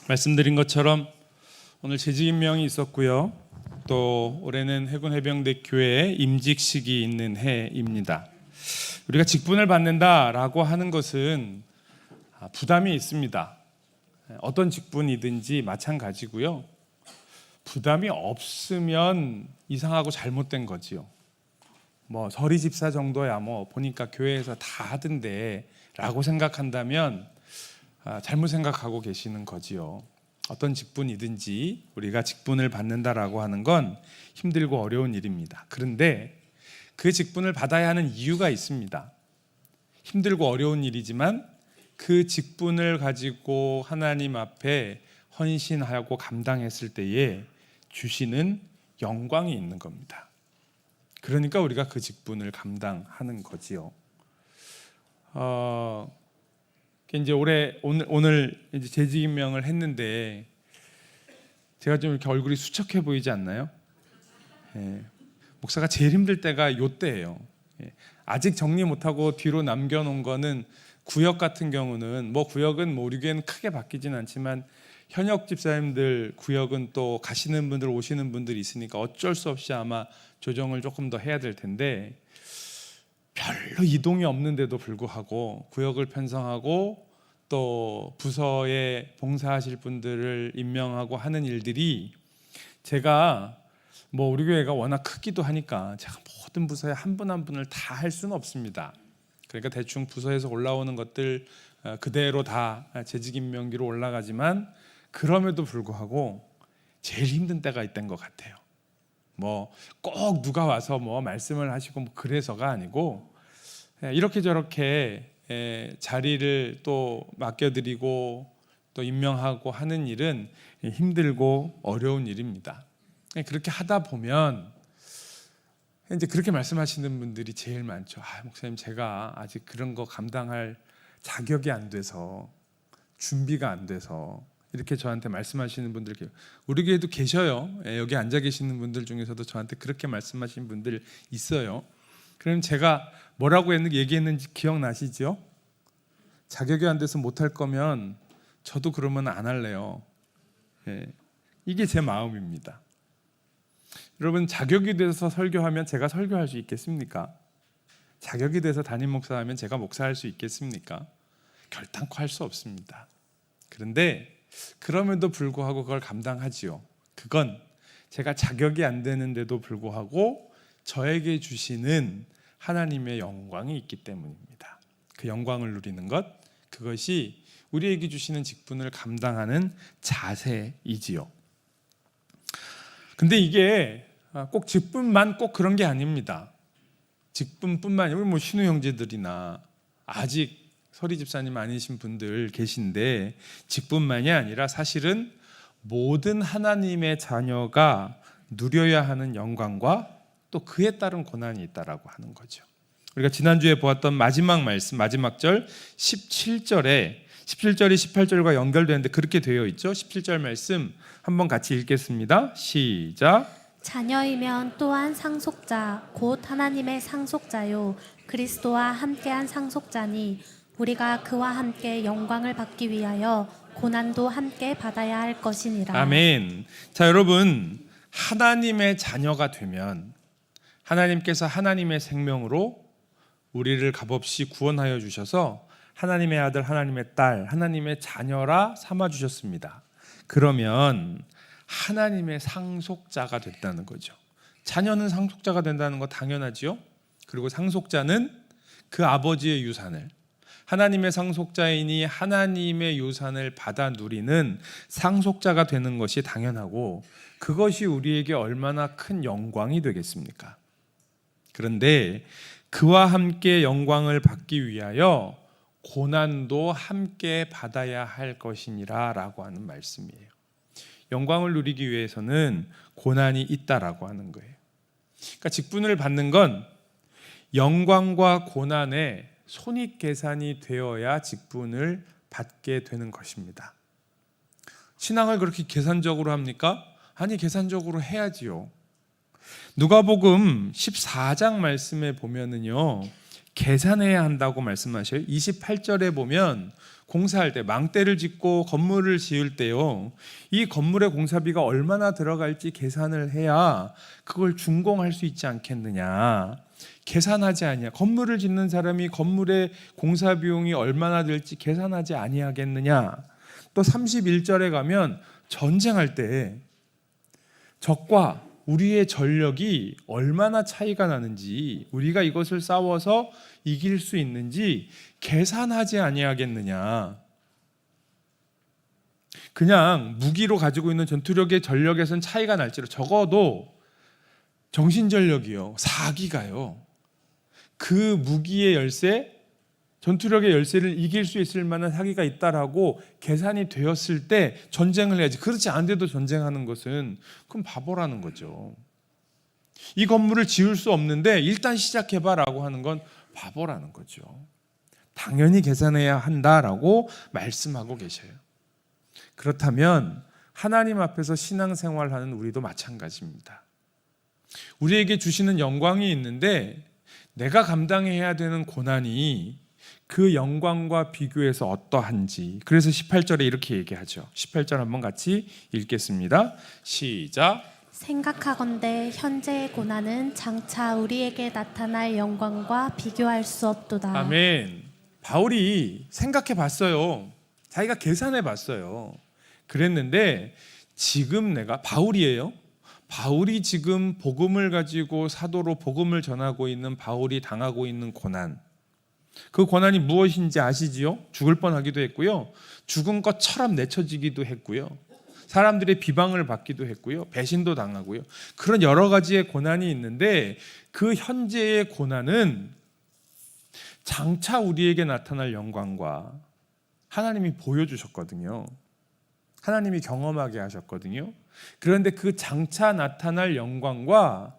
말씀드린 것처럼 오늘 재직임명이 있었고요. 또 올해는 해군해병대 교회에 임직식이 있는 해입니다. 우리가 직분을 받는다라고 하는 것은 부담이 있습니다. 어떤 직분이든지 마찬가지고요. 부담이 없으면 이상하고 잘못된 거지요. 서리 집사 정도야 보니까 교회에서 다 하던데 라고 생각한다면 잘못 생각하고 계시는 거지요. 어떤 직분이든지 우리가 직분을 받는다라고 하는 건 힘들고 어려운 일입니다. 그런데 그 직분을 받아야 하는 이유가 있습니다. 힘들고 어려운 일이지만 그 직분을 가지고 하나님 앞에 헌신하고 감당했을 때에 주시는 영광이 있는 겁니다. 그러니까 우리가 그 직분을 감당하는 거지요. 이제 오늘 이제 재직임명을 했는데 제가 좀 이렇게 얼굴이 수척해 보이지 않나요? 목사가 제일 힘들 때가 요때예요. 아직 정리 못하고 뒤로 남겨놓은 거는 구역 같은 경우는 구역은 우리 교회는 크게 바뀌진 않지만 현역 집사님들 구역은 또 가시는 분들 오시는 분들이 있으니까 어쩔 수 없이 아마 조정을 조금 더 해야 될 텐데 별로 이동이 없는데도 불구하고 구역을 편성하고 또 부서에 봉사하실 분들을 임명하고 하는 일들이 제가 우리 교회가 워낙 크기도 하니까 제가 모든 부서에 한 분 한 분을 다 할 수는 없습니다. 그러니까 대충 부서에서 올라오는 것들 그대로 다 재직임명기로 올라가지만 그럼에도 불구하고 제일 힘든 때가 있던 것 같아요. 꼭 누가 와서 말씀을 하시고 그래서가 아니고 이렇게 저렇게 자리를 또 맡겨드리고 또 임명하고 하는 일은 힘들고 어려운 일입니다. 그렇게 하다 보면 이제 그렇게 말씀하시는 분들이 제일 많죠. 목사님, 제가 아직 그런 거 감당할 자격이 안 돼서, 준비가 안 돼서 이렇게 저한테 말씀하시는 분들 우리 교회도 계셔요. 여기 앉아 계시는 분들 중에서도 저한테 그렇게 말씀하신 분들 있어요. 그럼 제가 뭐라고 얘기했는지 기억나시죠? 자격이 안 돼서 못할 거면 저도 그러면 안 할래요. 이게 제 마음입니다. 여러분, 자격이 돼서 설교하면 제가 설교할 수 있겠습니까? 자격이 돼서 담임 목사하면 제가 목사할 수 있겠습니까? 결단코 할 수 없습니다. 그런데 그럼에도 불구하고 그걸 감당하지요. 그건 제가 자격이 안 되는데도 불구하고 저에게 주시는 하나님의 영광이 있기 때문입니다. 그 영광을 누리는 것, 그것이 우리에게 주시는 직분을 감당하는 자세이지요. 근데 이게 꼭 직분만 꼭 그런 게 아닙니다. 직분뿐만 아니라 우리 신우 형제들이나 아직 서리 집사님 아니신 분들 계신데 직분만이 아니라 사실은 모든 하나님의 자녀가 누려야 하는 영광과 또 그에 따른 고난이 있다라고 하는 거죠. 우리가 지난주에 보았던 마지막 말씀, 마지막 절 17절이 18절과 연결되는데 그렇게 되어 있죠. 17절 말씀 한번 같이 읽겠습니다. 시작. 자녀이면 또한 상속자 곧 하나님의 상속자요 그리스도와 함께한 상속자니 우리가 그와 함께 영광을 받기 위하여 고난도 함께 받아야 할 것이니라. 아멘. 자, 여러분, 하나님의 자녀가 되면 하나님께서 하나님의 생명으로 우리를 값없이 구원하여 주셔서 하나님의 아들, 하나님의 딸, 하나님의 자녀라 삼아 주셨습니다. 그러면 하나님의 상속자가 됐다는 거죠. 자녀는 상속자가 된다는 거 당연하지요. 그리고 상속자는 그 아버지의 유산을, 하나님의 상속자이니 하나님의 유산을 받아 누리는 상속자가 되는 것이 당연하고 그것이 우리에게 얼마나 큰 영광이 되겠습니까? 그런데 그와 함께 영광을 받기 위하여 고난도 함께 받아야 할 것이니라 라고 하는 말씀이에요. 영광을 누리기 위해서는 고난이 있다라고 하는 거예요. 그러니까 직분을 받는 건 영광과 고난의 손익계산이 되어야 직분을 받게 되는 것입니다. 신앙을 그렇게 계산적으로 합니까? 아니, 계산적으로 해야지요. 누가복음 14장 말씀에 보면은요, 계산해야 한다고 말씀하셔요. 28절에 보면 공사할 때 망대를 짓고 건물을 지을 때요, 이 건물의 공사비가 얼마나 들어갈지 계산을 해야 그걸 준공할 수 있지 않겠느냐. 계산하지 아니야. 건물을 짓는 사람이 건물의 공사 비용이 얼마나 될지 계산하지 아니하겠느냐. 또 31절에 가면 전쟁할 때 적과 우리의 전력이 얼마나 차이가 나는지, 우리가 이것을 싸워서 이길 수 있는지 계산하지 아니하겠느냐. 그냥 무기로 가지고 있는 전투력의 전력에선 차이가 날지로 적어도 정신전력이요, 사기가요, 그 무기의 열쇠, 전투력의 열쇠를 이길 수 있을 만한 사기가 있다라고 계산이 되었을 때 전쟁을 해야지. 그렇지 않은데도 전쟁하는 것은 그럼 바보라는 거죠. 이 건물을 지을 수 없는데 일단 시작해봐라고 하는 건 바보라는 거죠. 당연히 계산해야 한다라고 말씀하고 계셔요. 그렇다면 하나님 앞에서 신앙생활하는 우리도 마찬가지입니다. 우리에게 주시는 영광이 있는데 내가 감당해야 되는 고난이 그 영광과 비교해서 어떠한지. 그래서 18절에 이렇게 얘기하죠. 18절 한번 같이 읽겠습니다. 시작. 생각하건대 현재의 고난은 장차 우리에게 나타날 영광과 비교할 수 없도다. 아멘. 바울이 생각해 봤어요. 자기가 계산해 봤어요. 그랬는데 지금 내가, 바울이에요. 바울이 지금 복음을 가지고 사도로 복음을 전하고 있는 바울이 당하고 있는 고난, 그 고난이 무엇인지 아시지요? 죽을 뻔하기도 했고요, 죽은 것처럼 내쳐지기도 했고요, 사람들의 비방을 받기도 했고요, 배신도 당하고요, 그런 여러 가지의 고난이 있는데 그 현재의 고난은 장차 우리에게 나타날 영광과 하나님이 보여주셨거든요. 하나님이 경험하게 하셨거든요. 그런데 그 장차 나타날 영광과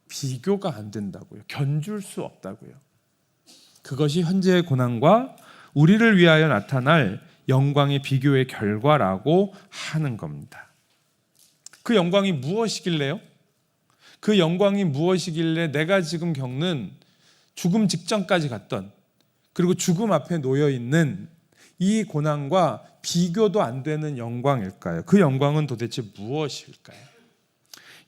비교가 안 된다고요. 견줄 수 없다고요. 그것이 현재의 고난과 우리를 위하여 나타날 영광의 비교의 결과라고 하는 겁니다. 그 영광이 무엇이길래요? 그 영광이 무엇이길래 내가 지금 겪는 죽음 직전까지 갔던, 그리고 죽음 앞에 놓여 있는 이 고난과 비교도 안 되는 영광일까요? 그 영광은 도대체 무엇일까요?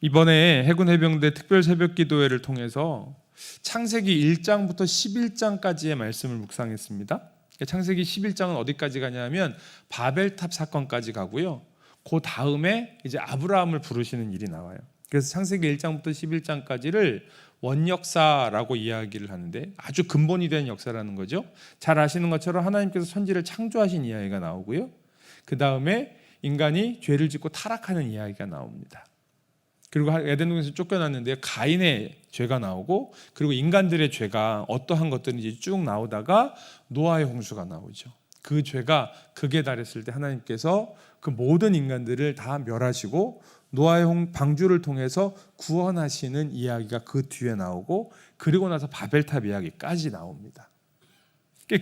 이번에 해군 해병대 특별 새벽 기도회를 통해서 창세기 1장부터 11장까지의 말씀을 묵상했습니다. 창세기 11장은 어디까지 가냐면 바벨탑 사건까지 가고요. 그 다음에 이제 아브라함을 부르시는 일이 나와요. 그래서 창세기 1장부터 11장까지를 원역사라고 이야기를 하는데 아주 근본이 된 역사라는 거죠. 잘 아시는 것처럼 하나님께서 천지를 창조하신 이야기가 나오고요. 그 다음에 인간이 죄를 짓고 타락하는 이야기가 나옵니다. 그리고 에덴동산에서 쫓겨났는데 가인의 죄가 나오고, 그리고 인간들의 죄가 어떠한 것들인지 쭉 나오다가 노아의 홍수가 나오죠. 그 죄가 극에 달했을 때 하나님께서 그 모든 인간들을 다 멸하시고 노아의 방주를 통해서 구원하시는 이야기가 그 뒤에 나오고, 그리고 나서 바벨탑 이야기까지 나옵니다.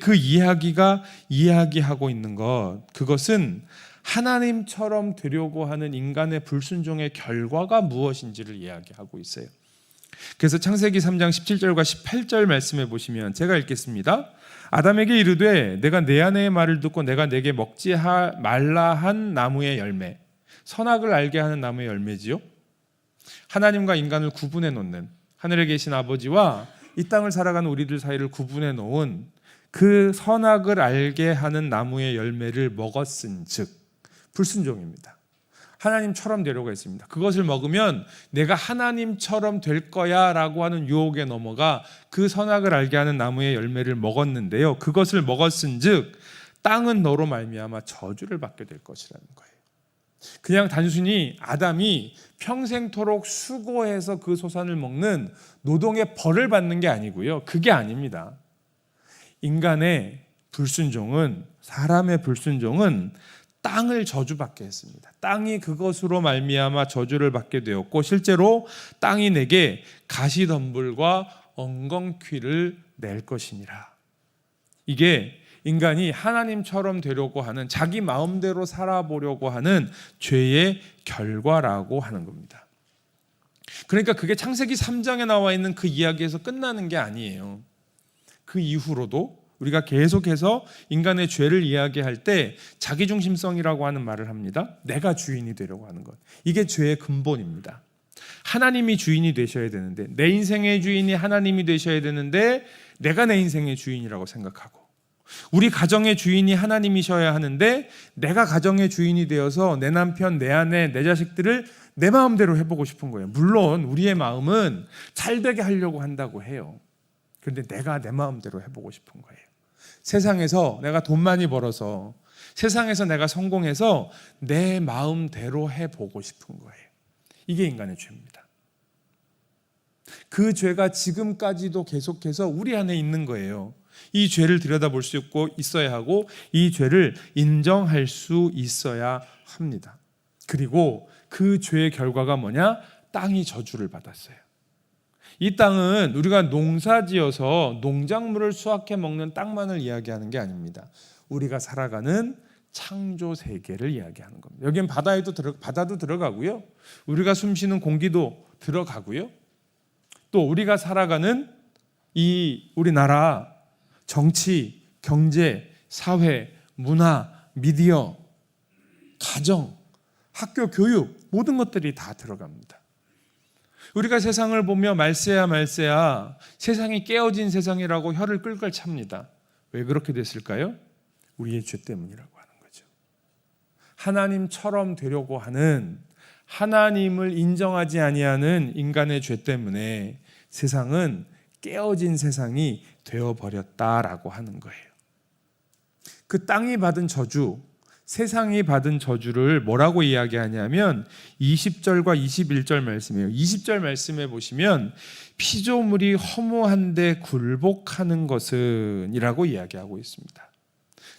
그 이야기가 이야기하고 있는 것, 그것은 하나님처럼 되려고 하는 인간의 불순종의 결과가 무엇인지를 이야기하고 있어요. 그래서 창세기 3장 17절과 18절 말씀해 보시면, 제가 읽겠습니다. 아담에게 이르되 내가 내 아내의 말을 듣고 내가 내게 먹지 말라 한 나무의 열매, 선악을 알게 하는 나무의 열매지요, 하나님과 인간을 구분해 놓는, 하늘에 계신 아버지와 이 땅을 살아가는 우리들 사이를 구분해 놓은 그 선악을 알게 하는 나무의 열매를 먹었은즉, 불순종입니다. 하나님처럼 되려고 했습니다. 그것을 먹으면 내가 하나님처럼 될 거야 라고 하는 유혹에 넘어가 그 선악을 알게 하는 나무의 열매를 먹었는데요, 그것을 먹었은즉 땅은 너로 말미암아 저주를 받게 될 것이라는 거예요. 그냥 단순히 아담이 평생토록 수고해서 그 소산을 먹는 노동의 벌을 받는 게 아니고요, 그게 아닙니다. 인간의 불순종은, 사람의 불순종은 땅을 저주받게 했습니다. 땅이 그것으로 말미암아 저주를 받게 되었고, 실제로 땅이 내게 가시덤불과 엉겅퀴를 낼 것이니라. 이게 인간이 하나님처럼 되려고 하는, 자기 마음대로 살아보려고 하는 죄의 결과라고 하는 겁니다. 그러니까 그게 창세기 3장에 나와 있는 그 이야기에서 끝나는 게 아니에요. 그 이후로도, 우리가 계속해서 인간의 죄를 이야기할 때 자기중심성이라고 하는 말을 합니다. 내가 주인이 되려고 하는 것. 이게 죄의 근본입니다. 하나님이 주인이 되셔야 되는데, 내 인생의 주인이 하나님이 되셔야 되는데 내가 내 인생의 주인이라고 생각하고, 우리 가정의 주인이 하나님이셔야 하는데 내가 가정의 주인이 되어서 내 남편, 내 아내, 내 자식들을 내 마음대로 해보고 싶은 거예요. 물론 우리의 마음은 잘 되게 하려고 한다고 해요. 그런데 내가 내 마음대로 해보고 싶은 거예요. 세상에서 내가 돈 많이 벌어서, 세상에서 내가 성공해서 내 마음대로 해보고 싶은 거예요. 이게 인간의 죄입니다. 그 죄가 지금까지도 계속해서 우리 안에 있는 거예요. 이 죄를 들여다볼 수 있고 있어야 하고, 이 죄를 인정할 수 있어야 합니다. 그리고 그 죄의 결과가 뭐냐? 땅이 저주를 받았어요. 이 땅은 우리가 농사지어서 농작물을 수확해 먹는 땅만을 이야기하는 게 아닙니다. 우리가 살아가는 창조 세계를 이야기하는 겁니다. 여기는 바다도 들어가고요, 우리가 숨쉬는 공기도 들어가고요, 또 우리가 살아가는 이 우리나라 정치, 경제, 사회, 문화, 미디어, 가정, 학교, 교육, 모든 것들이 다 들어갑니다. 우리가 세상을 보며 말세야 세상이 깨어진 세상이라고 혀를 끌끌 찹니다. 왜 그렇게 됐을까요? 우리의 죄 때문이라고 하는 거죠. 하나님처럼 되려고 하는, 하나님을 인정하지 아니하는 인간의 죄 때문에 세상은 깨어진 세상이 되어버렸다라고 하는 거예요. 그 땅이 받은 저주, 세상이 받은 저주를 뭐라고 이야기하냐면 20절과 21절 말씀이에요. 20절 말씀에 보시면 피조물이 허무한데 굴복하는 것은 이라고 이야기하고 있습니다.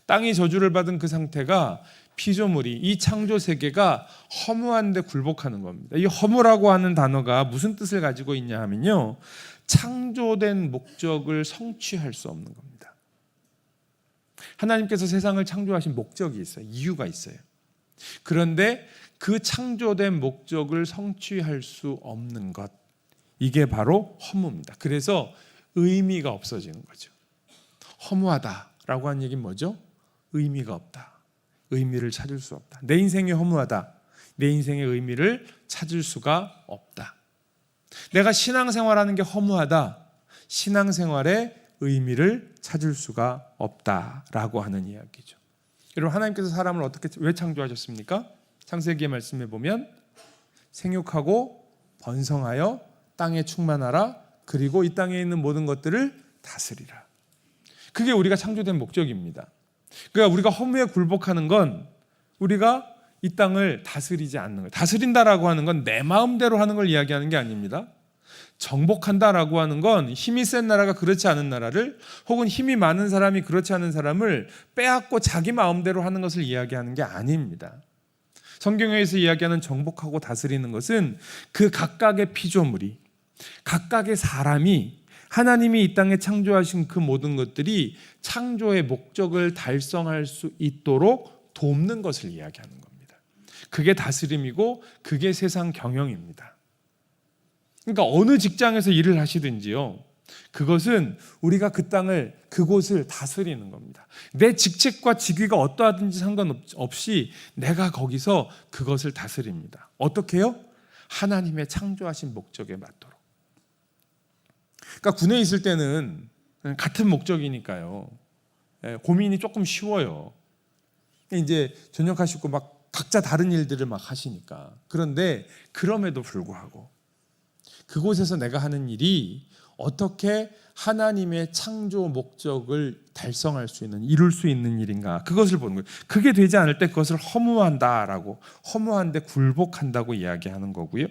땅이 저주를 받은 그 상태가, 피조물이, 이 창조 세계가 허무한데 굴복하는 겁니다. 이 허무라고 하는 단어가 무슨 뜻을 가지고 있냐 하면요, 창조된 목적을 성취할 수 없는 겁니다. 하나님께서 세상을 창조하신 목적이 있어요. 이유가 있어요. 그런데 그 창조된 목적을 성취할 수 없는 것, 이게 바로 허무입니다. 그래서 의미가 없어지는 거죠. 허무하다라고 하는 얘기는 뭐죠? 의미가 없다. 의미를 찾을 수 없다. 내 인생이 허무하다. 내 인생의 의미를 찾을 수가 없다. 내가 신앙생활하는 게 허무하다. 신앙생활의 의미를 찾을 수가 없다라고 하는 이야기죠. 여러분, 하나님께서 사람을 왜 창조하셨습니까? 창세기의 말씀에 보면 생육하고 번성하여 땅에 충만하라, 그리고 이 땅에 있는 모든 것들을 다스리라. 그게 우리가 창조된 목적입니다. 그러니까 우리가 허무에 굴복하는 건 우리가 이 땅을 다스리지 않는 거예요. 다스린다라고 하는 건 내 마음대로 하는 걸 이야기하는 게 아닙니다. 정복한다라고 하는 건 힘이 센 나라가 그렇지 않은 나라를, 혹은 힘이 많은 사람이 그렇지 않은 사람을 빼앗고 자기 마음대로 하는 것을 이야기하는 게 아닙니다. 성경에서 이야기하는 정복하고 다스리는 것은 그 각각의 피조물이, 각각의 사람이, 하나님이 이 땅에 창조하신 그 모든 것들이 창조의 목적을 달성할 수 있도록 돕는 것을 이야기하는 겁니다. 그게 다스림이고 그게 세상 경영입니다. 그러니까 어느 직장에서 일을 하시든지요, 그것은 우리가 그 땅을, 그곳을 다스리는 겁니다. 내 직책과 직위가 어떠하든지 상관없이 내가 거기서 그것을 다스립니다. 어떻게 해요? 하나님의 창조하신 목적에 맞도록. 그러니까 군에 있을 때는 같은 목적이니까요, 고민이 조금 쉬워요. 이제 전역하시고 막 각자 다른 일들을 막 하시니까. 그런데 그럼에도 불구하고 그곳에서 내가 하는 일이 어떻게 하나님의 창조 목적을 달성할 수 있는, 이룰 수 있는 일인가, 그것을 보는 거예요. 그게 되지 않을 때 그것을 허무한다라고, 허무한데 굴복한다고 이야기하는 거고요.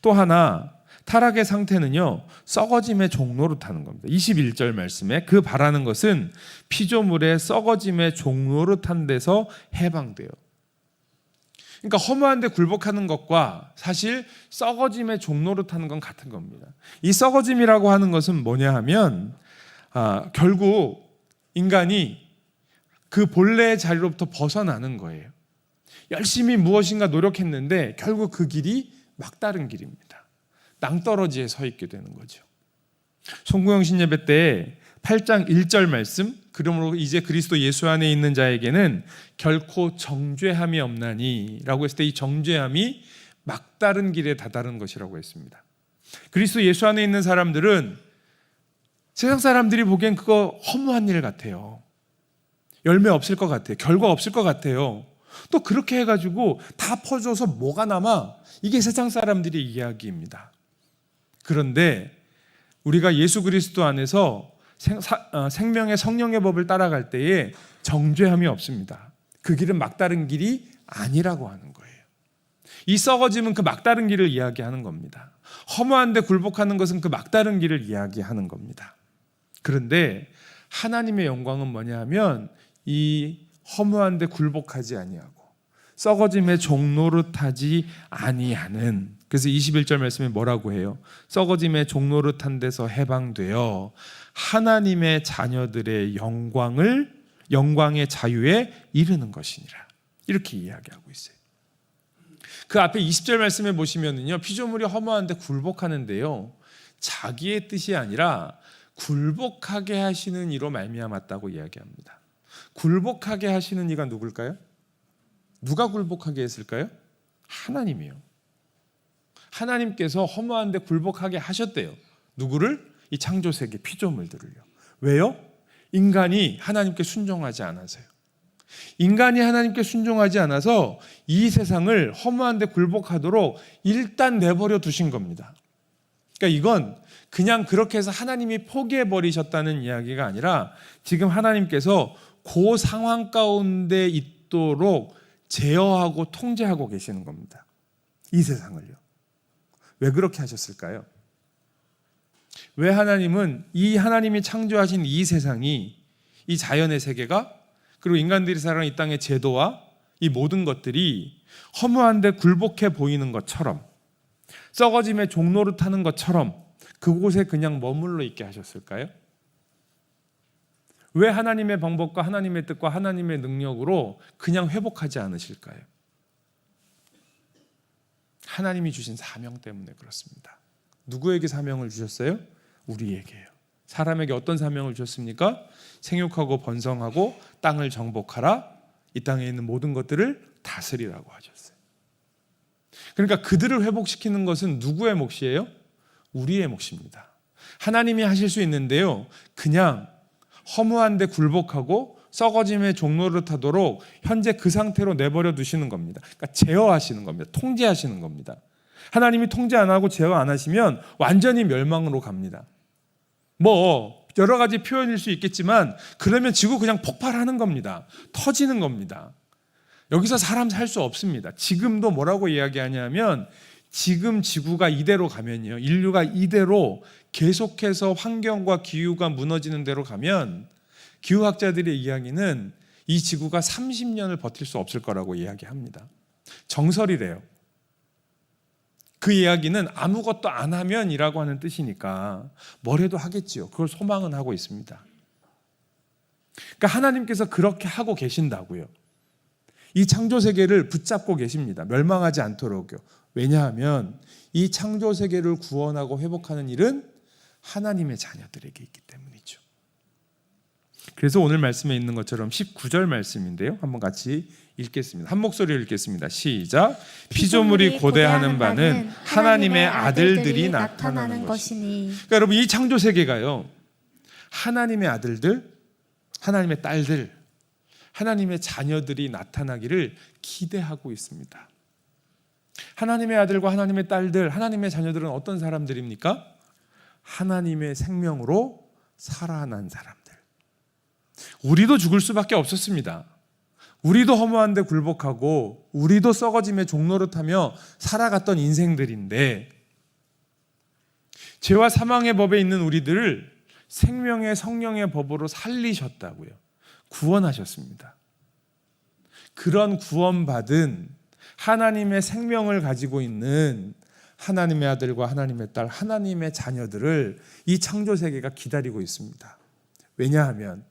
또 하나, 타락의 상태는요, 썩어짐의 종로로 타는 겁니다. 21절 말씀에 그 바라는 것은 피조물의 썩어짐의 종로로 탄 데서 해방돼요. 그러니까 허무한데 굴복하는 것과 사실 썩어짐의 종로로 타는 건 같은 겁니다. 이 썩어짐이라고 하는 것은 뭐냐 하면 결국 인간이 그 본래의 자리로부터 벗어나는 거예요. 열심히 무엇인가 노력했는데 결국 그 길이 막다른 길입니다. 낭떠러지에 서 있게 되는 거죠. 송구영 신예배 때 8장 1절 말씀, 그러므로 이제 그리스도 예수 안에 있는 자에게는 결코 정죄함이 없나니 라고 했을 때 이 정죄함이 막다른 길에 다다른 것이라고 했습니다. 그리스도 예수 안에 있는 사람들은 세상 사람들이 보기엔 그거 허무한 일 같아요. 열매 없을 것 같아요. 결과 없을 것 같아요. 또 그렇게 해가지고 다 퍼줘서 뭐가 남아? 이게 세상 사람들의 이야기입니다. 그런데 우리가 예수 그리스도 안에서 생명의 성령의 법을 따라갈 때에 정죄함이 없습니다. 그 길은 막다른 길이 아니라고 하는 거예요. 이 썩어짐은 그 막다른 길을 이야기하는 겁니다. 허무한데 굴복하는 것은 그 막다른 길을 이야기하는 겁니다. 그런데 하나님의 영광은 뭐냐 하면 이 허무한데 굴복하지 아니하고 썩어짐의 종노릇하지 아니하는, 그래서 21절 말씀에 뭐라고 해요? 썩어짐의 종노릇한 데서 해방되어 하나님의 자녀들의 영광의 자유에 이르는 것이니라, 이렇게 이야기하고 있어요. 그 앞에 20절 말씀에 보시면은요, 피조물이 허무한데 굴복하는데요, 자기의 뜻이 아니라 굴복하게 하시는 이로 말미암았다고 이야기합니다. 굴복하게 하시는 이가 누굴까요? 누가 굴복하게 했을까요? 하나님이요. 하나님께서 허무한데 굴복하게 하셨대요. 누구를? 이 창조세계 피조물들을요. 왜요? 인간이 하나님께 순종하지 않아서요. 인간이 하나님께 순종하지 않아서 이 세상을 허무한데 굴복하도록 일단 내버려 두신 겁니다. 그러니까 이건 그냥 그렇게 해서 하나님이 포기해 버리셨다는 이야기가 아니라 지금 하나님께서 그 상황 가운데 있도록 제어하고 통제하고 계시는 겁니다. 이 세상을요. 왜 그렇게 하셨을까요? 왜 하나님은 이 하나님이 창조하신 이 세상이, 이 자연의 세계가, 그리고 인간들이 살아가는 이 땅의 제도와 이 모든 것들이 허무한데 굴복해 보이는 것처럼, 썩어짐의 종노릇하는 것처럼 그곳에 그냥 머물러 있게 하셨을까요? 왜 하나님의 방법과 하나님의 뜻과 하나님의 능력으로 그냥 회복하지 않으실까요? 하나님이 주신 사명 때문에 그렇습니다. 누구에게 사명을 주셨어요? 우리에게요. 사람에게 어떤 사명을 주셨습니까? 생육하고 번성하고 땅을 정복하라, 이 땅에 있는 모든 것들을 다스리라고 하셨어요. 그러니까 그들을 회복시키는 것은 누구의 몫이에요? 우리의 몫입니다. 하나님이 하실 수 있는데요, 그냥 허무한데 굴복하고 썩어짐의 종노릇하도록 현재 그 상태로 내버려 두시는 겁니다. 그러니까 제어하시는 겁니다. 통제하시는 겁니다. 하나님이 통제 안 하고 제어 안 하시면 완전히 멸망으로 갑니다. 뭐 여러 가지 표현일 수 있겠지만 그러면 지구 그냥 폭발하는 겁니다. 터지는 겁니다. 여기서 사람 살 수 없습니다. 지금도 뭐라고 이야기하냐면, 지금 지구가 이대로 가면요, 인류가 이대로 계속해서 환경과 기후가 무너지는 대로 가면 기후학자들의 이야기는 이 지구가 30년을 버틸 수 없을 거라고 이야기합니다. 정설이래요. 그 이야기는 아무것도 안 하면이라고 하는 뜻이니까 뭐래도 하겠지요. 그걸 소망은 하고 있습니다. 그러니까 하나님께서 그렇게 하고 계신다고요. 이 창조 세계를 붙잡고 계십니다. 멸망하지 않도록요. 왜냐하면 이 창조 세계를 구원하고 회복하는 일은 하나님의 자녀들에게 있기 때문이죠. 그래서 오늘 말씀에 있는 것처럼 19절 말씀인데요, 한번 같이 읽겠습니다. 한 목소리로 읽겠습니다. 시작. 피조물이 고대하는 바는 하나님의 아들들이 나타나는 것이니. 그러니까 여러분, 이 창조 세계가요, 하나님의 아들들, 하나님의 딸들, 하나님의 자녀들이 나타나기를 기대하고 있습니다. 하나님의 아들과 하나님의 딸들, 하나님의 자녀들은 어떤 사람들입니까? 하나님의 생명으로 살아난 사람들. 우리도 죽을 수밖에 없었습니다. 우리도 허무한데 굴복하고 우리도 썩어짐의 종노릇하며 살아갔던 인생들인데, 죄와 사망의 법에 있는 우리들을 생명의 성령의 법으로 살리셨다고요. 구원하셨습니다. 그런 구원받은 하나님의 생명을 가지고 있는 하나님의 아들과 하나님의 딸, 하나님의 자녀들을 이 창조 세계가 기다리고 있습니다. 왜냐하면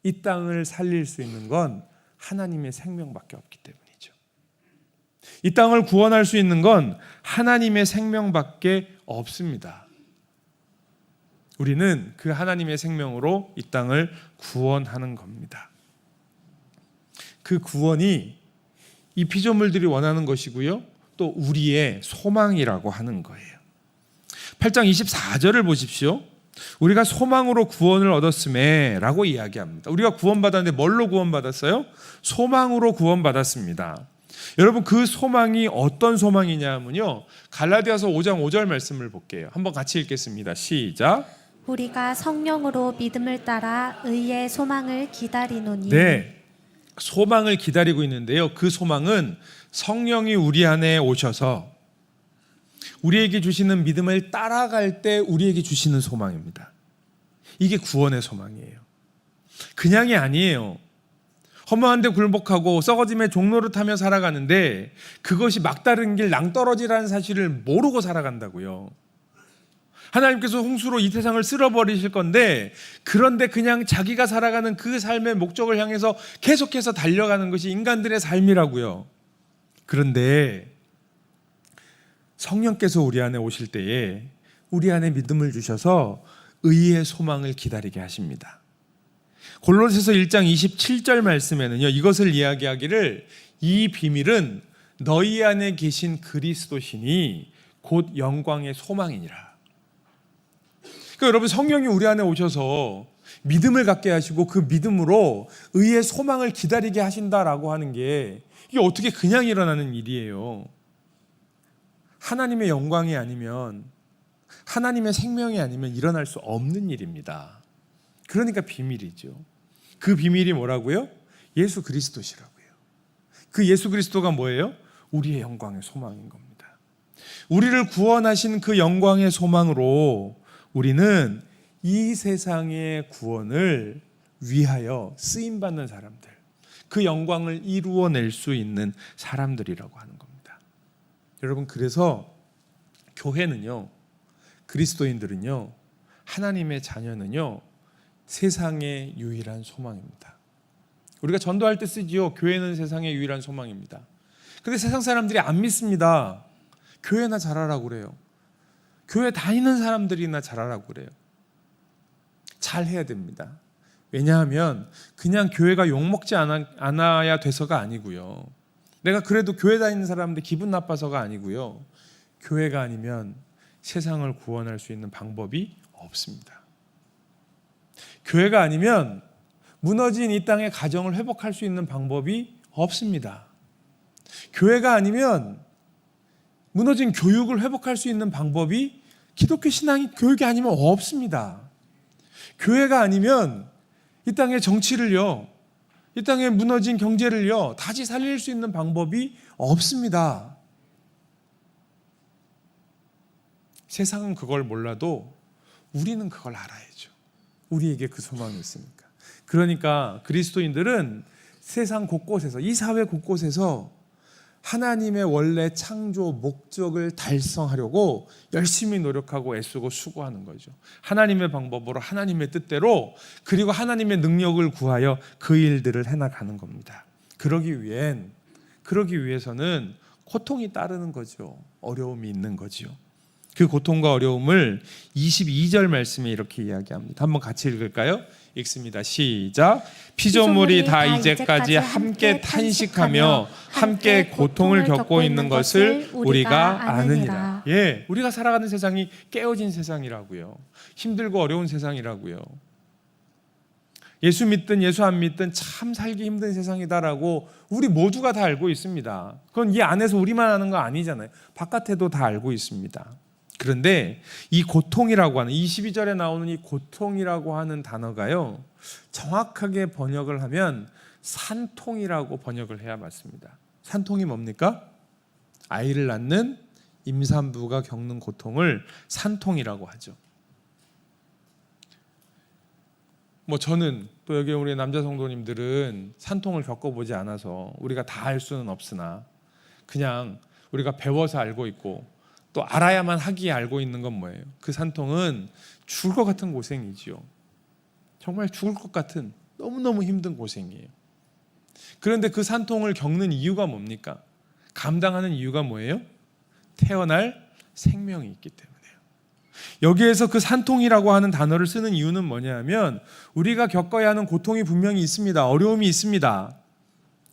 이 땅을 살릴 수 있는 건 하나님의 생명밖에 없기 때문이죠. 이 땅을 구원할 수 있는 건 하나님의 생명밖에 없습니다. 우리는 그 하나님의 생명으로 이 땅을 구원하는 겁니다. 그 구원이 이 피조물들이 원하는 것이고요, 또 우리의 소망이라고 하는 거예요. 8장 24절을 보십시오. 우리가 소망으로 구원을 얻었음에 라고 이야기합니다. 우리가 구원받았는데 뭘로 구원받았어요? 소망으로 구원받았습니다. 여러분, 그 소망이 어떤 소망이냐 하면요, 갈라디아서 5장 5절 말씀을 볼게요. 한번 같이 읽겠습니다. 시작. 우리가 성령으로 믿음을 따라 의의 소망을 기다리노니. 네, 소망을 기다리고 있는데요, 그 소망은 성령이 우리 안에 오셔서 우리에게 주시는 믿음을 따라갈 때 우리에게 주시는 소망입니다. 이게 구원의 소망이에요. 그냥이 아니에요. 허무한데 굴복하고 썩어짐의 종로를 타며 살아가는데 그것이 막다른 길 낭떠러지라는 사실을 모르고 살아간다고요. 하나님께서 홍수로 이 세상을 쓸어버리실 건데, 그런데 그냥 자기가 살아가는 그 삶의 목적을 향해서 계속해서 달려가는 것이 인간들의 삶이라고요. 그런데 성령께서 우리 안에 오실 때에 우리 안에 믿음을 주셔서 의의 소망을 기다리게 하십니다. 골로새서 1장 27절 말씀에는요, 이것을 이야기하기를 이 비밀은 너희 안에 계신 그리스도시니 곧 영광의 소망이니라. 그러니까 여러분, 성령이 우리 안에 오셔서 믿음을 갖게 하시고 그 믿음으로 의의 소망을 기다리게 하신다라고 하는 게, 이게 어떻게 그냥 일어나는 일이에요. 하나님의 영광이 아니면, 하나님의 생명이 아니면 일어날 수 없는 일입니다. 그러니까 비밀이죠. 그 비밀이 뭐라고요? 예수 그리스도시라고요. 그 예수 그리스도가 뭐예요? 우리의 영광의 소망인 겁니다. 우리를 구원하신 그 영광의 소망으로 우리는 이 세상의 구원을 위하여 쓰임받는 사람들, 그 영광을 이루어낼 수 있는 사람들이라고 하는 겁니다. 여러분, 그래서 교회는요, 그리스도인들은요, 하나님의 자녀는요, 세상의 유일한 소망입니다. 우리가 전도할 때 쓰지요. 교회는 세상의 유일한 소망입니다. 근데 세상 사람들이 안 믿습니다. 교회나 잘하라고 그래요. 교회 다니는 사람들이나 잘하라고 그래요. 잘해야 됩니다. 왜냐하면 그냥 교회가 욕먹지 않아야 돼서가 아니고요, 내가 그래도 교회 다니는 사람들 기분 나빠서가 아니고요, 교회가 아니면 세상을 구원할 수 있는 방법이 없습니다. 교회가 아니면 무너진 이 땅의 가정을 회복할 수 있는 방법이 없습니다. 교회가 아니면 무너진 교육을 회복할 수 있는 방법이, 기독교 신앙이 교육이 아니면 없습니다. 교회가 아니면 이 땅의 정치를요, 이 땅의 무너진 경제를요, 다시 살릴 수 있는 방법이 없습니다. 세상은 그걸 몰라도 우리는 그걸 알아야죠. 우리에게 그 소망이 있으니까. 그러니까 그리스도인들은 세상 곳곳에서, 이 사회 곳곳에서 하나님의 원래 창조 목적을 달성하려고 열심히 노력하고 애쓰고 수고하는 거죠. 하나님의 방법으로, 하나님의 뜻대로, 그리고 하나님의 능력을 구하여 그 일들을 해나가는 겁니다. 그러기 위해서는 고통이 따르는 거죠. 어려움이 있는 거죠. 그 고통과 어려움을 22절 말씀에 이렇게 이야기합니다. 한번 같이 읽을까요? 읽습니다. 시작. 피조물이 다 이제까지 함께 탄식하며 함께 고통을 겪고 있는 것을 우리가 아느니라. 예, 우리가 살아가는 세상이 깨어진 세상이라고요. 힘들고 어려운 세상이라고요. 예수 믿든 예수 안 믿든 참 살기 힘든 세상이다라고 우리 모두가 다 알고 있습니다. 그건 이 안에서 우리만 아는 거 아니잖아요. 바깥에도 다 알고 있습니다. 그런데 이 고통이라고 하는, 22절에 나오는 이 고통이라고 하는 단어가요, 정확하게 번역을 하면 산통이라고 번역을 해야 맞습니다. 산통이 뭡니까? 아이를 낳는 임산부가 겪는 고통을 산통이라고 하죠. 저는, 또 여기 우리 남자 성도님들은 산통을 겪어보지 않아서 우리가 다 알 수는 없으나, 그냥 우리가 배워서 알고 있고 또 알아야만 하기에 알고 있는 건 뭐예요? 그 산통은 죽을 것 같은 고생이지요. 정말 죽을 것 같은 너무너무 힘든 고생이에요. 그런데 그 산통을 겪는 이유가 뭡니까? 감당하는 이유가 뭐예요? 태어날 생명이 있기 때문에요. 여기에서 그 산통이라고 하는 단어를 쓰는 이유는 뭐냐면 우리가 겪어야 하는 고통이 분명히 있습니다. 어려움이 있습니다.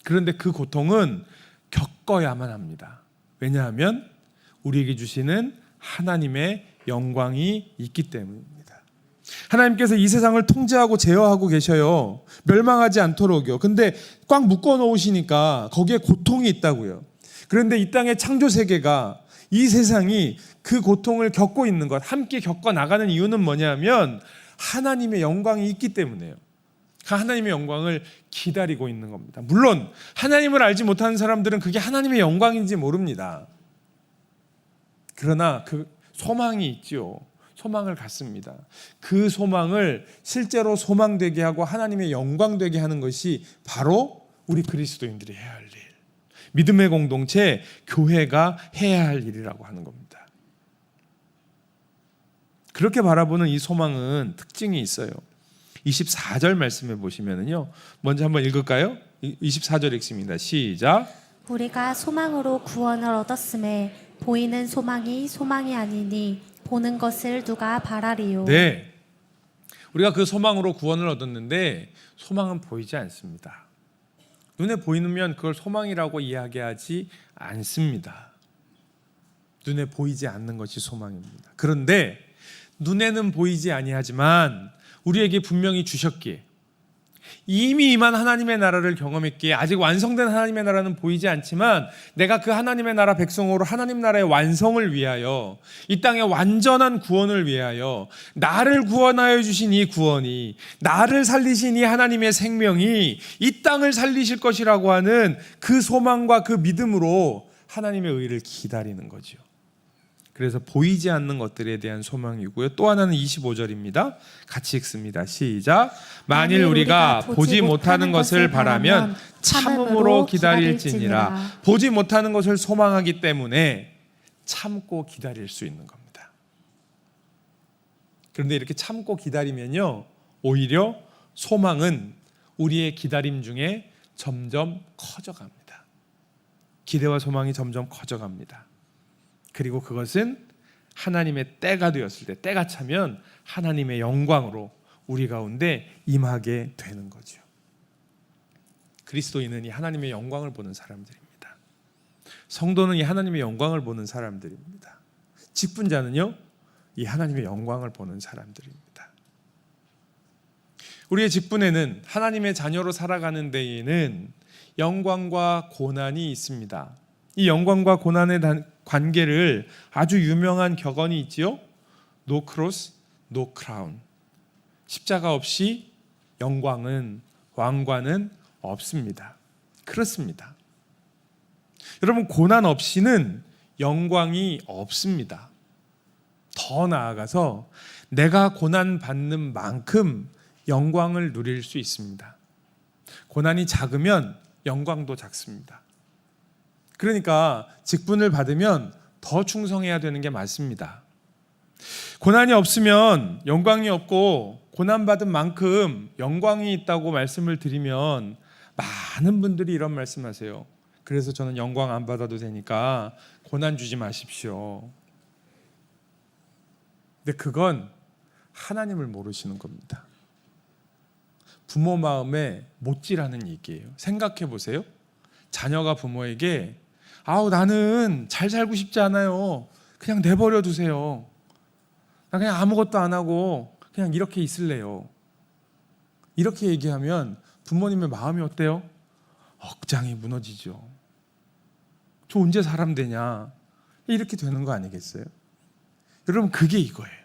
그런데 그 고통은 겪어야만 합니다. 왜냐하면 우리에게 주시는 하나님의 영광이 있기 때문입니다. 하나님께서 이 세상을 통제하고 제어하고 계셔요. 멸망하지 않도록요. 근데 꽉 묶어 놓으시니까 거기에 고통이 있다고요. 그런데 이 땅의 창조 세계가, 이 세상이 그 고통을 겪고 있는 것, 함께 겪어 나가는 이유는 뭐냐면 하나님의 영광이 있기 때문에요. 하나님의 영광을 기다리고 있는 겁니다. 물론 하나님을 알지 못하는 사람들은 그게 하나님의 영광인지 모릅니다. 그러나 그 소망이 있죠. 소망을 갖습니다. 그 소망을 실제로 소망되게 하고 하나님의 영광되게 하는 것이 바로 우리 그리스도인들이 해야 할 일, 믿음의 공동체, 교회가 해야 할 일이라고 하는 겁니다. 그렇게 바라보는 이 소망은 특징이 있어요. 24절 말씀에 보시면은요, 먼저 한번 읽을까요? 24절 읽습니다. 시작. 우리가 소망으로 구원을 얻었음에 보이는 소망이 소망이 아니니 보는 것을 누가 바라리요. 네, 우리가 그 소망으로 구원을 얻었는데 소망은 보이지 않습니다. 눈에 보이면 그걸 소망이라고 이야기하지 않습니다. 눈에 보이지 않는 것이 소망입니다. 그런데 눈에는 보이지 아니하지만 우리에게 분명히 주셨기에, 이미 임한 하나님의 나라를 경험했기에, 아직 완성된 하나님의 나라는 보이지 않지만 내가 그 하나님의 나라 백성으로 하나님 나라의 완성을 위하여, 이 땅의 완전한 구원을 위하여, 나를 구원하여 주신 이 구원이, 나를 살리신 이 하나님의 생명이 이 땅을 살리실 것이라고 하는 그 소망과 그 믿음으로 하나님의 의를 기다리는 거죠. 그래서 보이지 않는 것들에 대한 소망이고요. 또 하나는 25절입니다. 같이 읽습니다. 시작. 만일 우리가 보지 못하는 것을 바라면 참음으로 기다릴지니라. 보지 못하는 것을 소망하기 때문에 참고 기다릴 수 있는 겁니다. 그런데 이렇게 참고 기다리면요, 오히려 소망은 우리의 기다림 중에 점점 커져갑니다. 기대와 소망이 점점 커져갑니다. 그리고 그것은 하나님의 때가 되었을 때, 때가 차면 하나님의 영광으로 우리 가운데 임하게 되는 거죠. 그리스도인은 이 하나님의 영광을 보는 사람들입니다. 성도는 이 하나님의 영광을 보는 사람들입니다. 직분자는요, 이 하나님의 영광을 보는 사람들입니다. 우리의 직분에는, 하나님의 자녀로 살아가는 데에는 영광과 고난이 있습니다. 이 영광과 고난의 관계를 아주 유명한 격언이 있지요. No cross, no crown. 십자가 없이 영광은, 왕관은 없습니다. 그렇습니다. 여러분, 고난 없이는 영광이 없습니다. 더 나아가서 내가 고난 받는 만큼 영광을 누릴 수 있습니다. 고난이 작으면 영광도 작습니다. 그러니까 직분을 받으면 더 충성해야 되는 게 맞습니다. 고난이 없으면 영광이 없고, 고난받은 만큼 영광이 있다고 말씀을 드리면 많은 분들이 이런 말씀하세요. 그래서 저는 영광 안 받아도 되니까 고난 주지 마십시오. 근데 그건 하나님을 모르시는 겁니다. 부모 마음에 못지라는 얘기예요. 생각해 보세요. 자녀가 부모에게 아우, 나는 잘 살고 싶지 않아요. 그냥 내버려 두세요. 나 그냥 아무것도 안 하고 그냥 이렇게 있을래요. 이렇게 얘기하면 부모님의 마음이 어때요? 억장이 무너지죠. 저 언제 사람 되냐? 이렇게 되는 거 아니겠어요? 여러분, 그게 이거예요.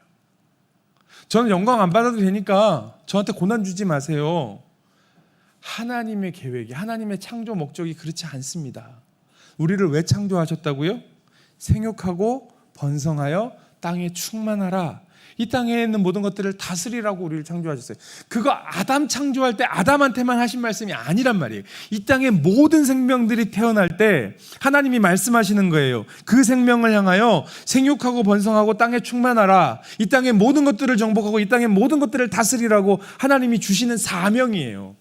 저는 영광 안 받아도 되니까 저한테 고난 주지 마세요. 하나님의 계획이, 하나님의 창조 목적이 그렇지 않습니다. 우리를 왜 창조하셨다고요? 생육하고 번성하여 땅에 충만하라. 이 땅에 있는 모든 것들을 다스리라고 우리를 창조하셨어요. 그거 아담 창조할 때 아담한테만 하신 말씀이 아니란 말이에요. 이 땅의 모든 생명들이 태어날 때 하나님이 말씀하시는 거예요. 그 생명을 향하여 생육하고 번성하고 땅에 충만하라. 이 땅의 모든 것들을 정복하고 이 땅의 모든 것들을 다스리라고 하나님이 주시는 사명이에요.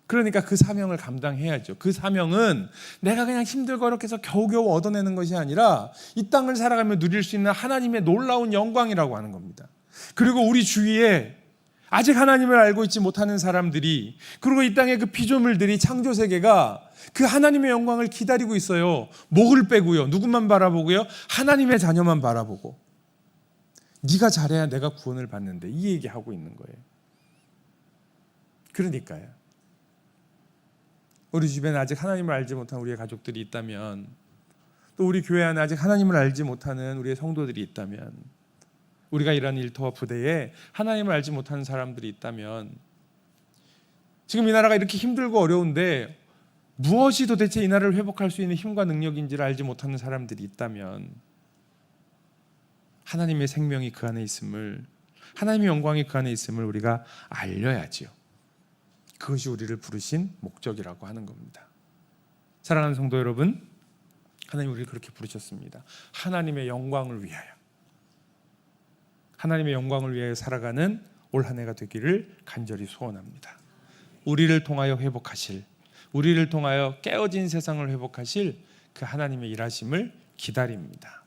그러니까 그 사명을 감당해야죠. 그 사명은 내가 그냥 힘들고 어렵게 해서 겨우겨우 얻어내는 것이 아니라 이 땅을 살아가며 누릴 수 있는 하나님의 놀라운 영광이라고 하는 겁니다. 그리고 우리 주위에 아직 하나님을 알고 있지 못하는 사람들이, 그리고 이 땅의 그 피조물들이, 창조 세계가 그 하나님의 영광을 기다리고 있어요. 목을 빼고요. 누구만 바라보고요? 하나님의 자녀만 바라보고. 네가 잘해야 내가 구원을 받는데, 이 얘기하고 있는 거예요. 그러니까요, 우리 주변에 아직 하나님을 알지 못한 우리의 가족들이 있다면, 또 우리 교회 안에 아직 하나님을 알지 못하는 우리의 성도들이 있다면, 우리가 일하는 일터와 부대에 하나님을 알지 못하는 사람들이 있다면, 지금 이 나라가 이렇게 힘들고 어려운데 무엇이 도대체 이 나라를 회복할 수 있는 힘과 능력인지를 알지 못하는 사람들이 있다면, 하나님의 생명이 그 안에 있음을, 하나님의 영광이 그 안에 있음을 우리가 알려야지요. 그것이 우리를 부르신 목적이라고 하는 겁니다. 사랑하는 성도 여러분, 하나님 우리를 그렇게 부르셨습니다. 하나님의 영광을 위하여, 하나님의 영광을 위하여 살아가는 올 한 해가 되기를 간절히 소원합니다. 우리를 통하여 회복하실, 우리를 통하여 깨어진 세상을 회복하실 그 하나님의 일하심을 기다립니다.